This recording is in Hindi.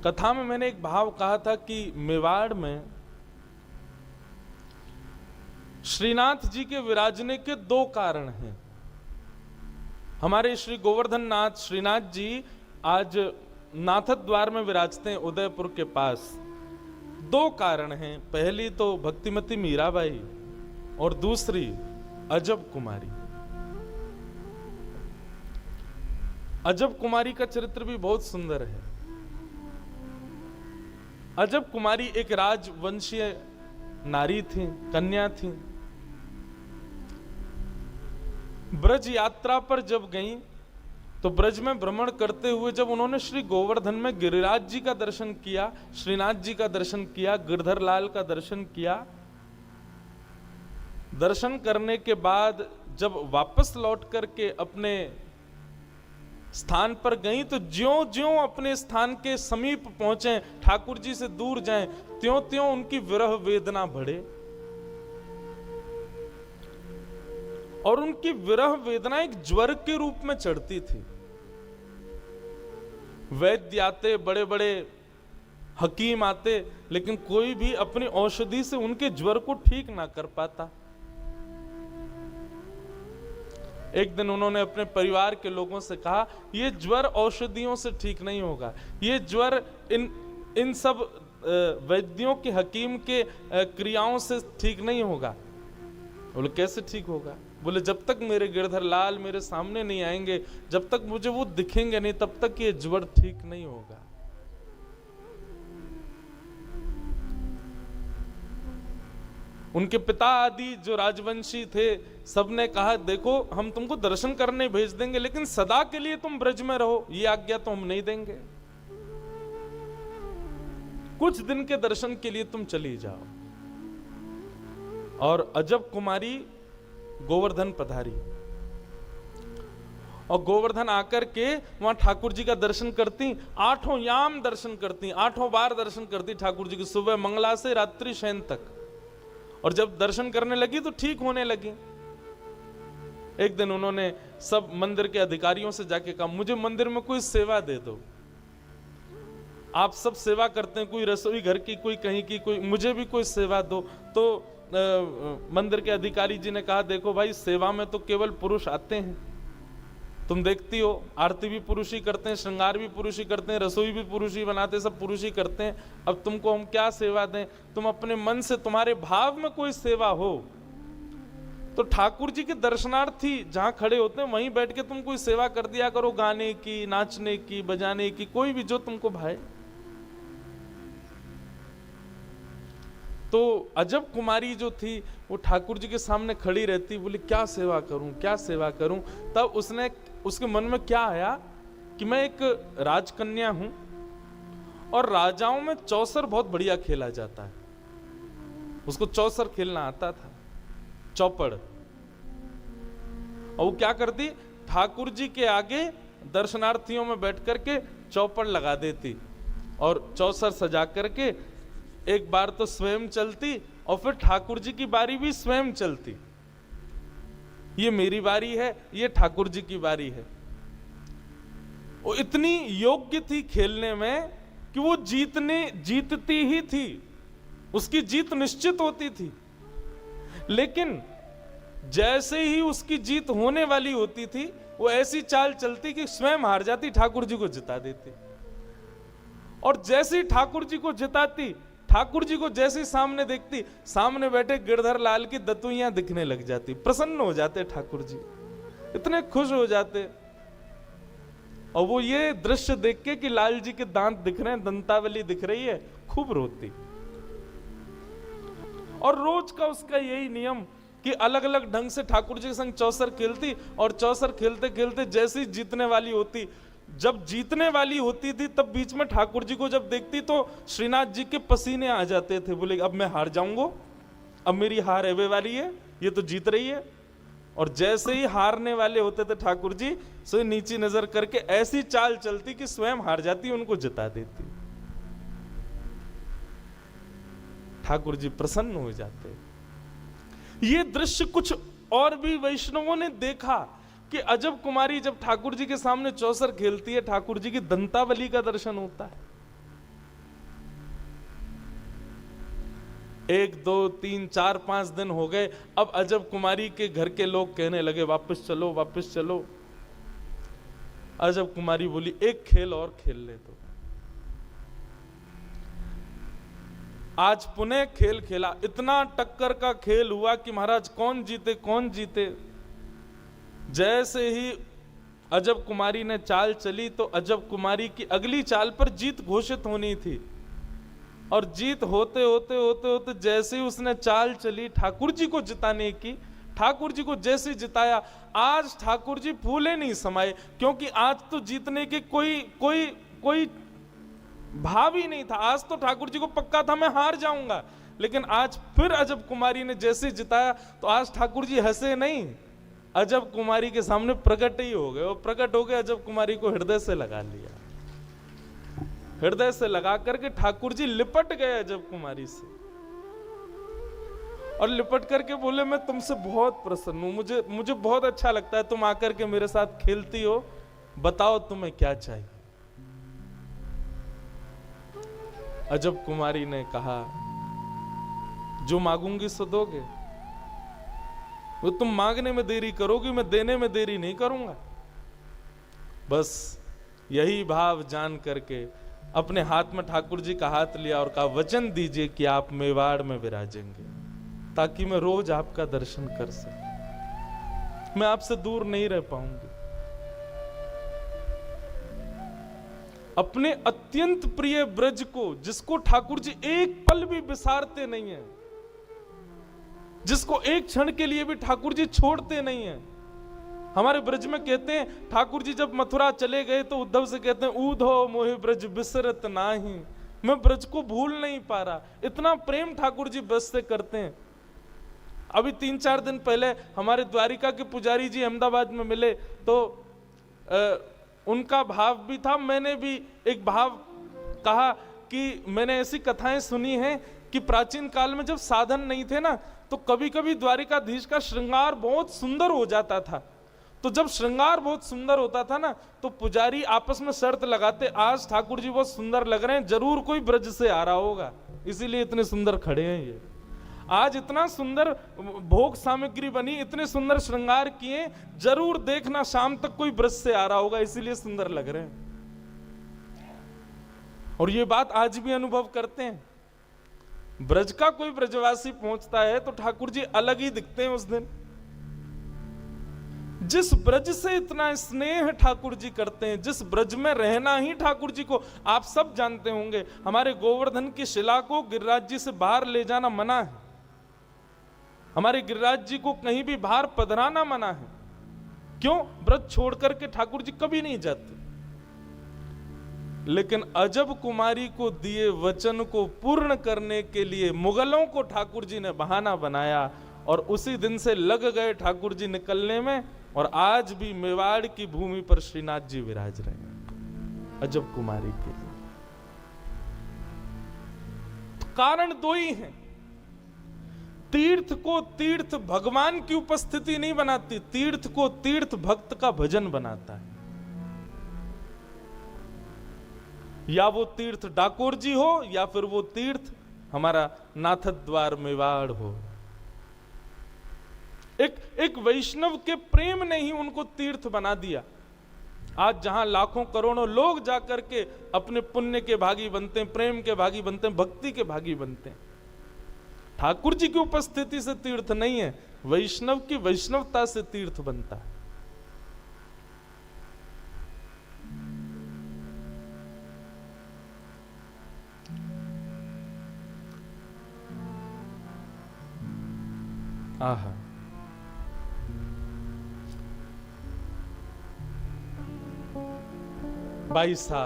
कथा में मैंने एक भाव कहा था कि मेवाड़ में श्रीनाथ जी के विराजने के दो कारण हैं। हमारे श्री गोवर्धन नाथ श्रीनाथ जी आज नाथद द्वार में विराजते हैं उदयपुर के पास। दो कारण हैं, पहली तो भक्तिमती मीराबाई और दूसरी अजब कुमारी। अजब कुमारी का चरित्र भी बहुत सुंदर है। अजब कुमारी एक राजवंशीय नारी थी, कन्या थी। ब्रज यात्रा पर जब गई तो ब्रज में भ्रमण करते हुए जब उन्होंने श्री गोवर्धन में गिरिराज जी का दर्शन किया, श्रीनाथ जी का दर्शन किया, गिरधर लाल का दर्शन किया, दर्शन करने के बाद जब वापस लौट करके अपने स्थान पर गई तो ज्यों ज्यों अपने स्थान के समीप पहुंचे, ठाकुर जी से दूर जाएं, त्यों त्यों उनकी विरह वेदना बढ़े और उनकी विरह वेदना एक ज्वर के रूप में चढ़ती थी। वैद्य आते, बड़े बड़े हकीम आते, लेकिन कोई भी अपनी औषधि से उनके ज्वर को ठीक ना कर पाता। एक दिन उन्होंने अपने परिवार के लोगों से कहा, ये ज्वर औषधियों से ठीक नहीं होगा, ये ज्वर इन सब वैद्यों के, हकीम के क्रियाओं से ठीक नहीं होगा। बोले कैसे ठीक होगा? बोले जब तक मेरे गिरधर लाल मेरे सामने नहीं आएंगे, जब तक मुझे वो दिखेंगे नहीं, तब तक ये ज्वर ठीक नहीं होगा। उनके पिता आदि जो राजवंशी थे, सबने कहा देखो हम तुमको दर्शन करने भेज देंगे, लेकिन सदा के लिए तुम ब्रज में रहो, ये आज्ञा तो हम नहीं देंगे। कुछ दिन के दर्शन के लिए तुम चली जाओ। और अजब कुमारी गोवर्धन पधारी और गोवर्धन आकर के वहां ठाकुर जी का दर्शन करती, 8 याम दर्शन करती, 8 बार दर्शन करती ठाकुर जी की, सुबह मंगला से रात्रि शयन तक। और जब दर्शन करने लगी तो ठीक होने लगी। एक दिन उन्होंने सब मंदिर के अधिकारियों से जाके कहा, मुझे मंदिर में कोई सेवा दे दो। आप सब सेवा करते हैं, कोई रसोई घर की, कोई कहीं की, कोई मुझे भी कोई सेवा दो। तो मंदिर के अधिकारी जी ने कहा, देखो भाई सेवा में तो केवल पुरुष आते हैं, तुम देखती हो आरती भी पुरुष ही करते हैं, श्रृंगार भी पुरुष ही करते हैं, रसोई भी पुरुष ही बनाते हैं, सब पुरुष ही करते हैं। अब तुमको हम क्या सेवा दें? तुम अपने मन से, तुम्हारे भाव में कोई सेवा हो तो ठाकुर जी के दर्शनार्थी जहां खड़े होते हैं वहीं बैठ के तुम कोई सेवा कर दिया करो, गाने की, नाचने की, बजाने की, कोई भी जो तुमको भाए। तो अजब कुमारी जो थी वो ठाकुर जी के सामने खड़ी रहती, बोली क्या सेवा करूं, क्या सेवा करूं। तब उसके मन में क्या आया कि मैं एक राजकन्या हूं और राजाओं में चौसर बहुत बढ़िया खेला जाता है। उसको चौसर खेलना आता था, चौपड़। और वो क्या करती, ठाकुर जी के आगे दर्शनार्थियों में बैठ करके चौपड़ लगा देती और चौसर सजा करके एक बार तो स्वयं चलती और फिर ठाकुर जी की बारी भी स्वयं चलती। ये मेरी बारी है, ये ठाकुर जी की बारी है। वो इतनी योग्य थी खेलने में कि वो जीतती ही थी, उसकी जीत निश्चित होती थी। लेकिन जैसे ही उसकी जीत होने वाली होती थी, वो ऐसी चाल चलती कि स्वयं हार जाती, ठाकुर जी को जिता देती। और जैसे ही ठाकुर जी को जिताती, ठाकुर जी को जैसे सामने देखती, सामने बैठे गिरधर लाल की दतुइयां दिखने लग जाती, प्रसन्न हो जाते ठाकुर जी, इतने खुश हो जाते। और वो ये दृश्य देख के कि लाल जी के दांत दिख रहे हैं, दंतावली दिख रही है, खूब रोती। और रोज का उसका यही नियम कि अलग अलग ढंग से ठाकुर जी के संग चौसर खेलती, और चौसर खेलते खेलते जैसी जीतने वाली होती, जब जीतने वाली होती थी तब बीच में ठाकुर जी को जब देखती तो श्रीनाथ जी के पसीने आ जाते थे। बोले अब मैं हार जाऊंगा, अब मेरी हार एवे वाली है, ये तो जीत रही है। और जैसे ही हारने वाले होते थे ठाकुर जी, सो नीची नजर करके ऐसी चाल चलती कि स्वयं हार जाती, उनको जिता देती। ठाकुर जी प्रसन्न हो जाते। ये दृश्य कुछ और भी वैष्णवों ने देखा कि अजब कुमारी जब ठाकुर जी के सामने चौसर खेलती है, ठाकुर जी की दंतावली का दर्शन होता है। 1 2 3 4 5 दिन हो गए। अब अजब कुमारी के घर के लोग कहने लगे वापस चलो वापस चलो। अजब कुमारी बोली एक खेल और खेल ले तो। आज पुनः खेल खेला, इतना टक्कर का खेल हुआ कि महाराज कौन जीते कौन जीते। जैसे ही अजब कुमारी ने चाल चली तो अजब कुमारी की अगली चाल पर जीत घोषित होनी थी, और जीत होते होते होते होते जैसे ही उसने चाल चली ठाकुर जी को जिताने की, ठाकुर जी को जैसे जिताया, आज ठाकुर जी फूले नहीं समाये, क्योंकि आज तो जीतने के कोई भाव ही नहीं था। आज तो ठाकुर जी को पक्का था मैं हार जाऊंगा, लेकिन आज फिर अजब कुमारी ने जैसे जिताया तो आज ठाकुर जी हंसे नहीं, अजब कुमारी के सामने प्रकट ही हो गए। और प्रकट हो गए, अजब कुमारी को हृदय से लगा लिया। हृदय से लगा करके ठाकुर जी लिपट गए अजब कुमारी से, और लिपट करके बोले मैं तुमसे बहुत प्रसन्न हूं, मुझे बहुत अच्छा लगता है तुम आकर के मेरे साथ खेलती हो, बताओ तुम्हें क्या चाहिए। अजब कुमारी ने कहा जो मांगूंगी सो दोगे, वो तुम मांगने में देरी करोगी, मैं देने में देरी नहीं करूंगा। बस यही भाव जान करके अपने हाथ में ठाकुर जी का हाथ लिया और कहा वचन दीजिए कि आप मेवाड़ में विराजेंगे, ताकि मैं रोज आपका दर्शन कर सकूं, मैं आपसे दूर नहीं रह पाऊंगी। अपने अत्यंत प्रिय ब्रज को, जिसको ठाकुर जी एक पल भी विसारते नहीं है, जिसको एक क्षण के लिए भी ठाकुर जी छोड़ते नहीं है। हमारे ब्रज में कहते हैं ठाकुर जी जब मथुरा चले गए तो उद्धव से कहते हैं ऊधो मोहि ब्रज बिसरत नाही, मैं ब्रज को भूल नहीं पा रहा। इतना प्रेम ठाकुर जी ब्रज से करते हैं। अभी 3-4 दिन पहले हमारे द्वारिका के पुजारी जी अहमदाबाद में मिले तो उनका भाव भी था, मैंने भी एक भाव कहा कि मैंने ऐसी कथाएं सुनी हैं कि प्राचीन काल में जब साधन नहीं थे ना, तो कभी कभी द्वारिकाधीश का श्रृंगार बहुत सुंदर हो जाता था। तो जब श्रृंगार बहुत सुंदर होता था ना, तो पुजारी आपस में शर्त लगाते आज ठाकुर जी बहुत सुंदर लग रहे हैं, जरूर कोई ब्रज से आ रहा होगा, इसीलिए इतने सुंदर खड़े हैं ये। आज इतना सुंदर भोग सामग्री बनी, इतने सुंदर श्रृंगार किए, जरूर देखना शाम तक कोई ब्रज से आ रहा होगा, इसीलिए सुंदर लग रहे हैं। और ये बात आज भी अनुभव करते हैं। ब्रज का कोई ब्रजवासी पहुंचता है तो ठाकुर जी अलग ही दिखते हैं उस दिन। जिस ब्रज से इतना स्नेह ठाकुर जी करते हैं, जिस ब्रज में रहना ही ठाकुर जी को, आप सब जानते होंगे हमारे गोवर्धन की शिला को गिरिराज जी से बाहर ले जाना मना है, हमारे गिरिराज जी को कहीं भी बाहर पधराना मना है। क्यों? ब्रज छोड़ करके ठाकुर जी कभी नहीं जाते। लेकिन अजब कुमारी को दिए वचन को पूर्ण करने के लिए मुगलों को ठाकुर जी ने बहाना बनाया, और उसी दिन से लग गए ठाकुर जी निकलने में, और आज भी मेवाड़ की भूमि पर श्रीनाथ जी विराज रहे हैं अजब कुमारी के लिए। तो कारण दो ही हैं। तीर्थ को तीर्थ भगवान की उपस्थिति नहीं बनाती, तीर्थ को तीर्थ भक्त का भजन बनाता है। या वो तीर्थ डाकोर जी हो, या फिर वो तीर्थ हमारा नाथद्वार मेवाड़ हो। एक वैष्णव के प्रेम ने ही उनको तीर्थ बना दिया। आज जहां लाखों करोड़ों लोग जाकर के अपने पुण्य के भागी बनते हैं, प्रेम के भागी बनते हैं, भक्ति के भागी बनते हैं, ठाकुर जी की उपस्थिति से तीर्थ नहीं है, वैष्णव की वैष्णवता से तीर्थ बनता है। आहा, बाईसा